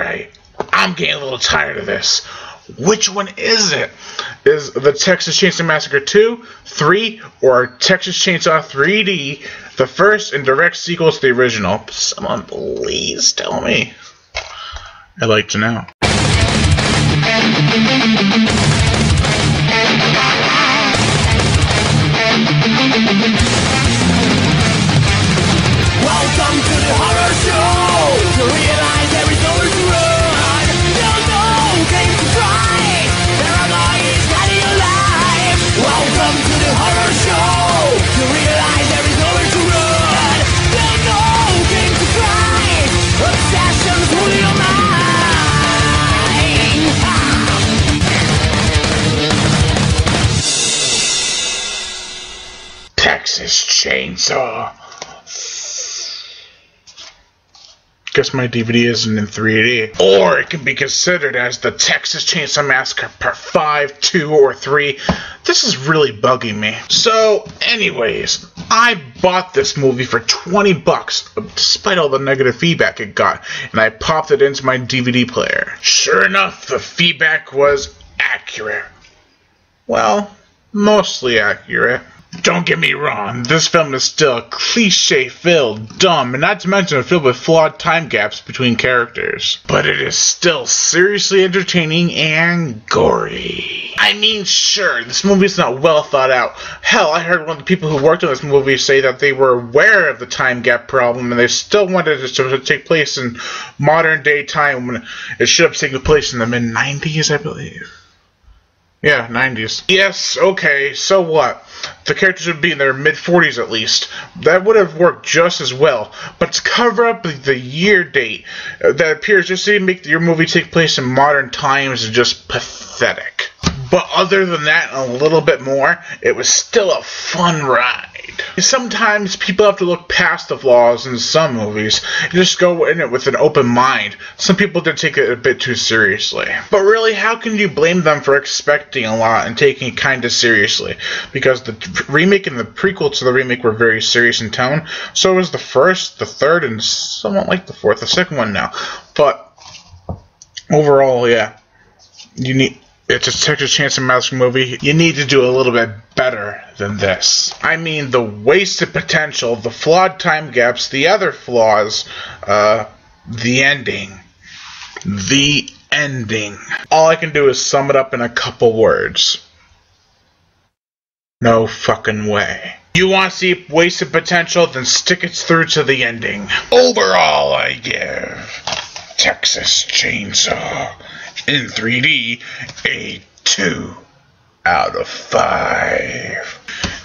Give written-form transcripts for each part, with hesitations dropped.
Alright, I'm getting a little tired of this. Which one is it? Is the Texas Chainsaw Massacre 2, 3, or Texas Chainsaw 3D the first and direct sequel to the original? Someone please tell me. I'd like to know. Welcome to the horror show. To realize there is nowhere to run. No game to try. Paranoia is hiding alive. Welcome to the horror show. To realize there is nowhere to run. No game to try. Obsessions rule your mind. Texas Chainsaw. Guess my DVD isn't in 3D. Or it can be considered as the Texas Chainsaw Massacre Part 5, 2, or 3. This is really bugging me. So, anyways, I bought this movie for 20 bucks, despite all the negative feedback it got, and I popped it into my DVD player. Sure enough, the feedback was accurate. Well, mostly accurate. Don't get me wrong, this film is still cliche-filled, dumb, and not to mention filled with flawed time gaps between characters. But it is still seriously entertaining and gory. I mean, sure, this movie is not well thought out. Hell, I heard one of the people who worked on this movie say that they were aware of the time gap problem and they still wanted it to take place in modern day time when it should have taken place in the mid-90s, I believe. Yeah, 90s. Yes, okay, so what? The characters would be in their mid-40s at least. That would have worked just as well. But to cover up the year date that appears just to make your movie take place in modern times is just pathetic. But other than that, and a little bit more, it was still a fun ride. Sometimes people have to look past the flaws in some movies and just go in it with an open mind. Some people did take it a bit too seriously. But really, how can you blame them for expecting a lot and taking it kinda seriously? Because the remake and the prequel to the remake were very serious in tone. So was the first, the third, and somewhat like the fourth, the second one now. But overall, yeah, it's a Texas Chainsaw Massacre movie. You need to do a little bit better than this. I mean, the wasted potential, the flawed time gaps, the other flaws, the ending. The ending. All I can do is sum it up in a couple words. No fucking way. You want to see wasted potential? Then stick it through to the ending. Overall, I give Texas Chainsaw in 3D a 2 out of 5.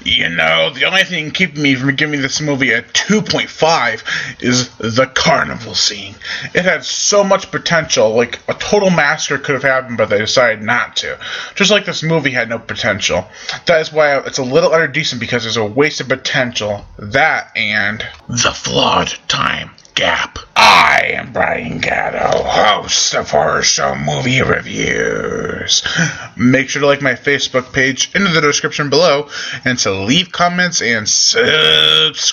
You know, the only thing keeping me from giving this movie a 2.5 is the carnival scene. It had so much potential, like a total massacre could have happened, but they decided not to. Just like this movie had no potential. That is why it's a little underdecent, because there's a wasted potential. That and the flawed time gap. I am Brian Gatto, host of Horror Show Movie Reviews. Make sure to like my Facebook page in the description below and to leave comments and subscribe.